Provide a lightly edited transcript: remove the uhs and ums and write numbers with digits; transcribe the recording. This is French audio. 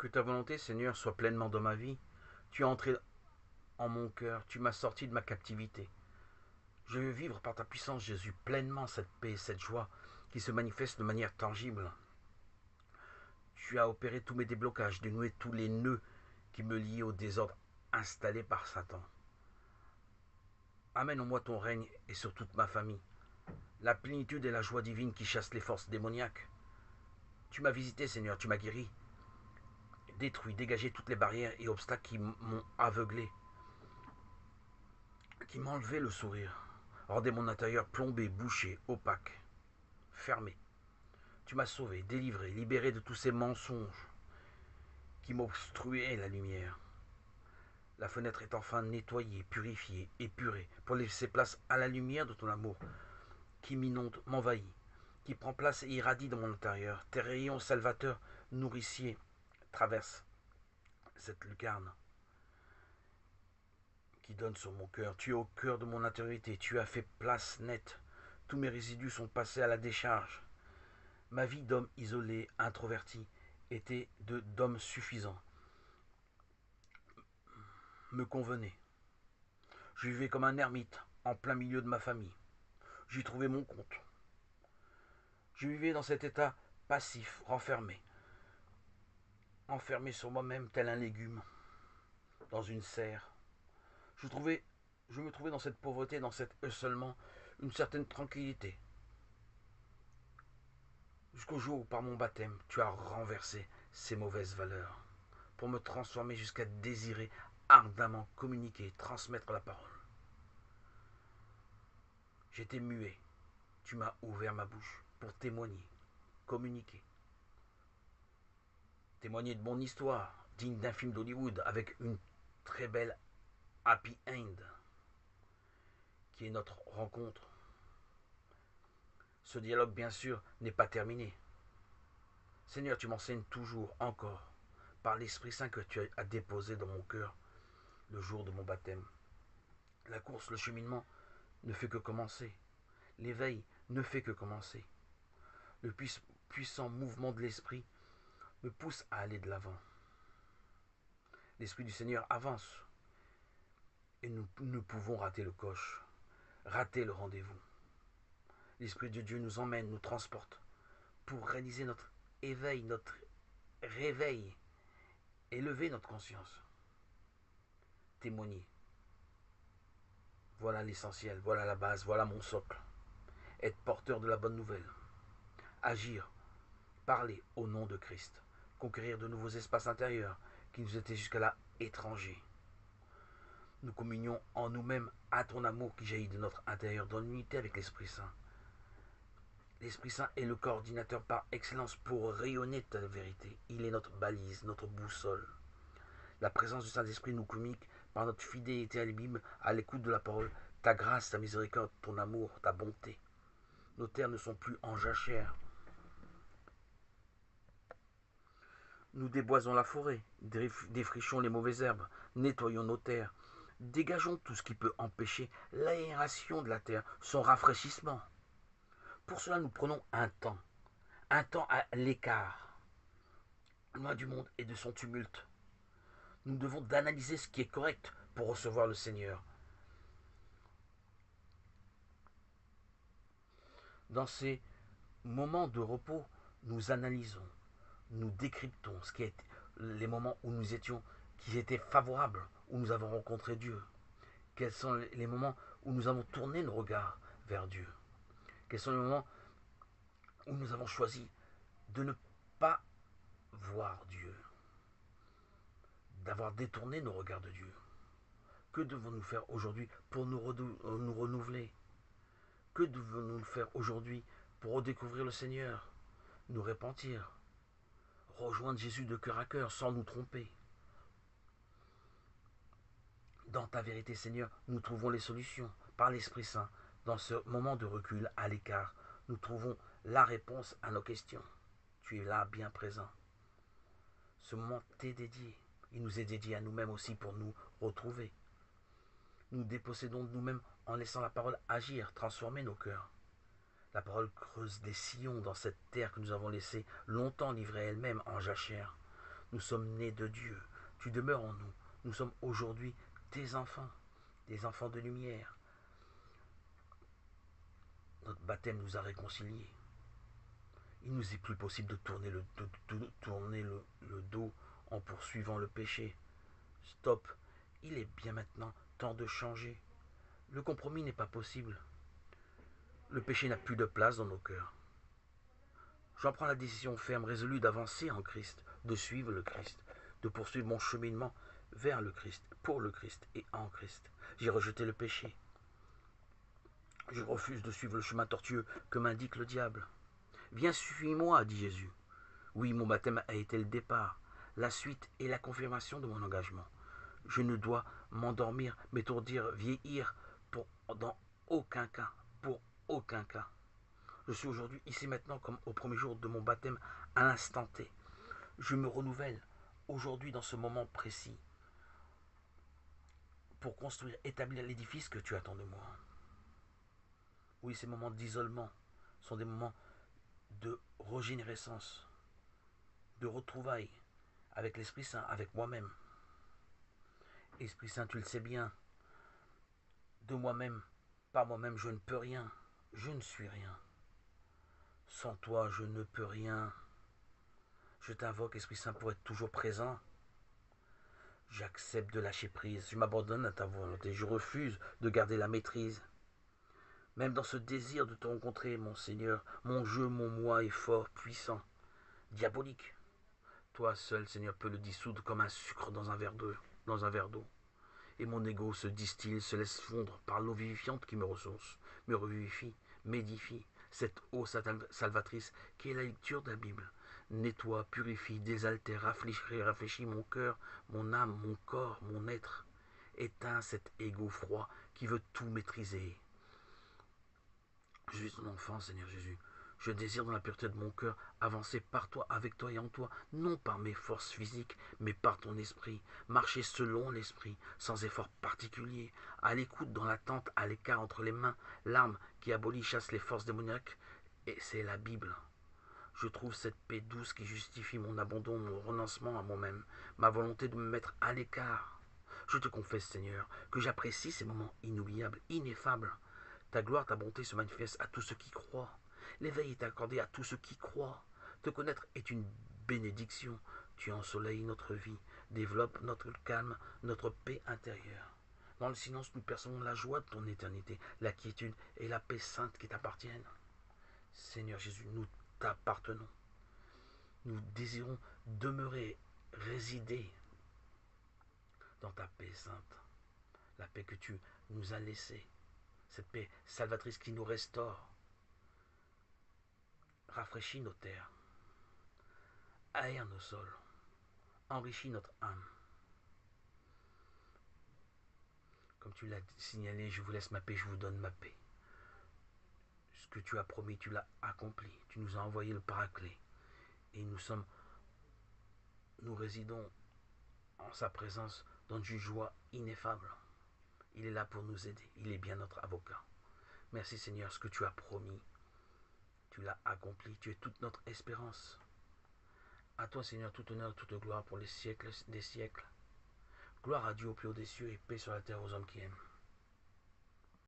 Que ta volonté, Seigneur, soit pleinement dans ma vie. Tu es entré en mon cœur, tu m'as sorti de ma captivité. Je veux vivre par ta puissance, Jésus, pleinement cette paix, cette joie qui se manifeste de manière tangible. Tu as opéré tous mes déblocages, dénoué tous les nœuds qui me liaient au désordre installé par Satan. Amène en moi ton règne et sur toute ma famille. La plénitude et la joie divine qui chassent les forces démoniaques. Tu m'as visité, Seigneur, tu m'as guéri, détruit, dégagé toutes les barrières et obstacles qui m'ont aveuglé, qui m'ont enlevé le sourire. Rendez mon intérieur plombé, bouché, opaque, fermé. Tu m'as sauvé, délivré, libéré de tous ces mensonges qui m'obstruaient la lumière. La fenêtre est enfin nettoyée, purifiée, épurée, pour laisser place à la lumière de ton amour qui m'inonde, m'envahit, qui prend place et irradie dans mon intérieur. Tes rayons salvateurs, nourriciers, traversent cette lucarne qui donne sur mon cœur. Tu es au cœur de mon intériorité, tu as fait place nette. Tous mes résidus sont passés à la décharge. Ma vie d'homme isolé, introverti, était d'homme suffisant, me convenait. Je vivais comme un ermite, en plein milieu de ma famille. J'y trouvais mon compte. Je vivais dans cet état passif, renfermé, enfermé sur moi-même tel un légume, dans une serre. Je, je me trouvais dans cette pauvreté, dans cet seulement, une certaine tranquillité. Jusqu'au jour où, par mon baptême, tu as renversé ces mauvaises valeurs, pour me transformer jusqu'à désirer ardemment communiquer, transmettre la parole. J'étais muet, tu m'as ouvert ma bouche pour témoigner, communiquer. Témoigner de mon histoire, digne d'un film d'Hollywood, avec une très belle happy end, qui est notre rencontre. Ce dialogue, bien sûr, n'est pas terminé. Seigneur, tu m'enseignes toujours, encore, par l'Esprit Saint que tu as déposé dans mon cœur le jour de mon baptême. La course, le cheminement ne fait que commencer. L'éveil ne fait que commencer. Le puissant mouvement de l'Esprit me pousse à aller de l'avant. L'Esprit du Seigneur avance et nous ne pouvons rater le coche, rater le rendez-vous. L'Esprit de Dieu nous emmène, nous transporte pour réaliser notre éveil, notre réveil, élever notre conscience. Témoigner. Voilà l'essentiel, voilà la base, voilà mon socle. Être porteur de la bonne nouvelle. Agir, parler au nom de Christ. Conquérir de nouveaux espaces intérieurs qui nous étaient jusqu'à-là étrangers. Nous communions en nous-mêmes à ton amour qui jaillit de notre intérieur dans l'unité avec l'Esprit Saint. L'Esprit Saint est le coordinateur par excellence pour rayonner ta vérité. Il est notre balise, notre boussole. La présence du Saint-Esprit nous communique par notre fidélité à la Bible, à l'écoute de la parole, ta grâce, ta miséricorde, ton amour, ta bonté. Nos terres ne sont plus en jachère. Nous déboisons la forêt, défrichons les mauvaises herbes, nettoyons nos terres, dégageons tout ce qui peut empêcher l'aération de la terre, son rafraîchissement. Pour cela, nous prenons un temps à l'écart, loin du monde et de son tumulte. Nous devons d'analyser ce qui est correct pour recevoir le Seigneur. Dans ces moments de repos, nous analysons, nous décryptons ce qui est les moments où nous étions, qui étaient favorables, où nous avons rencontré Dieu. Quels sont les moments où nous avons tourné nos regards vers Dieu. Quels sont les moments où nous avons choisi de ne pas voir Dieu, d'avoir détourné nos regards de Dieu. Que devons-nous faire aujourd'hui pour nous renouveler? Que devons-nous faire aujourd'hui pour redécouvrir le Seigneur, nous repentir, rejoindre Jésus de cœur à cœur sans nous tromper? Dans ta vérité, Seigneur, nous trouvons les solutions par l'Esprit Saint. Dans ce moment de recul à l'écart, nous trouvons la réponse à nos questions. Tu es là, bien présent. Ce moment t'est dédié. Il nous est dédié à nous-mêmes aussi pour nous retrouver. Nous dépossédons de nous-mêmes en laissant la parole agir, transformer nos cœurs. La parole creuse des sillons dans cette terre que nous avons laissée longtemps livrée elle-même en jachère. Nous sommes nés de Dieu. Tu demeures en nous. Nous sommes aujourd'hui tes enfants, des enfants de lumière. Notre baptême nous a réconciliés. Il nous est plus possible de tourner le dos en poursuivant le péché. Stop. Il est bien maintenant temps de changer. Le compromis n'est pas possible. Le péché n'a plus de place dans nos cœurs. J'en prends la décision ferme, résolue d'avancer en Christ, de suivre le Christ, de poursuivre mon cheminement vers le Christ, pour le Christ et en Christ. J'ai rejeté le péché. Je refuse de suivre le chemin tortueux que m'indique le diable. Viens, suis-moi, dit Jésus. Oui, mon baptême a été le départ, la suite et la confirmation de mon engagement. Je ne dois m'endormir, m'étourdir, vieillir dans aucun cas, pour aucun cas. Je suis aujourd'hui ici maintenant comme au premier jour de mon baptême à l'instant T. Je me renouvelle aujourd'hui dans ce moment précis pour construire, établir l'édifice que tu attends de moi. Oui, ces moments d'isolement sont des moments de régénérescence, de retrouvailles avec l'Esprit Saint, avec moi-même. Esprit Saint, tu le sais bien, de moi-même, par moi-même, je ne peux rien, je ne suis rien. Sans toi, je ne peux rien. Je t'invoque, Esprit Saint, pour être toujours présent. J'accepte de lâcher prise, je m'abandonne à ta volonté, je refuse de garder la maîtrise. Même dans ce désir de te rencontrer, mon Seigneur, mon jeu, mon moi est fort, puissant, diabolique. Toi seul, Seigneur, peux le dissoudre comme un sucre dans un verre d'eau. Et mon ego se distille, se laisse fondre par l'eau vivifiante qui me ressource, me revivifie, m'édifie. Cette eau salvatrice qui est la lecture de la Bible nettoie, purifie, désaltère, rafraîchit mon cœur, mon âme, mon corps, mon être. Éteins cet ego froid qui veut tout maîtriser. Je suis ton enfant, Seigneur Jésus. Je désire dans la pureté de mon cœur avancer par toi, avec toi et en toi, non par mes forces physiques, mais par ton esprit. Marcher selon l'esprit, sans effort particulier, à l'écoute dans l'attente, à l'écart entre les mains, l'arme qui abolit, chasse les forces démoniaques, et c'est la Bible. Je trouve cette paix douce qui justifie mon abandon, mon renoncement à moi-même, ma volonté de me mettre à l'écart. Je te confesse, Seigneur, que j'apprécie ces moments inoubliables, ineffables. Ta gloire, ta bonté se manifeste à tous ceux qui croient. L'éveil est accordé à tous ceux qui croient. Te connaître est une bénédiction. Tu ensoleilles notre vie, développe notre calme, notre paix intérieure. Dans le silence, nous percevons la joie de ton éternité, la quiétude et la paix sainte qui t'appartiennent. Seigneur Jésus, nous t'appartenons. Nous désirons demeurer, résider dans ta paix sainte, la paix que tu nous as laissée, cette paix salvatrice qui nous restaure, rafraîchit nos terres, aère nos sols, enrichit notre âme. Comme tu l'as signalé, je vous laisse ma paix, je vous donne ma paix. Ce que tu as promis, tu l'as accompli. Tu nous as envoyé le Paraclet. Et nous résidons en sa présence dans une joie ineffable. Il est là pour nous aider. Il est bien notre avocat. Merci Seigneur, ce que tu as promis, tu l'as accompli. Tu es toute notre espérance. À toi Seigneur, tout honneur, toute gloire pour les siècles des siècles. Gloire à Dieu au plus haut des cieux et paix sur la terre aux hommes qui aiment.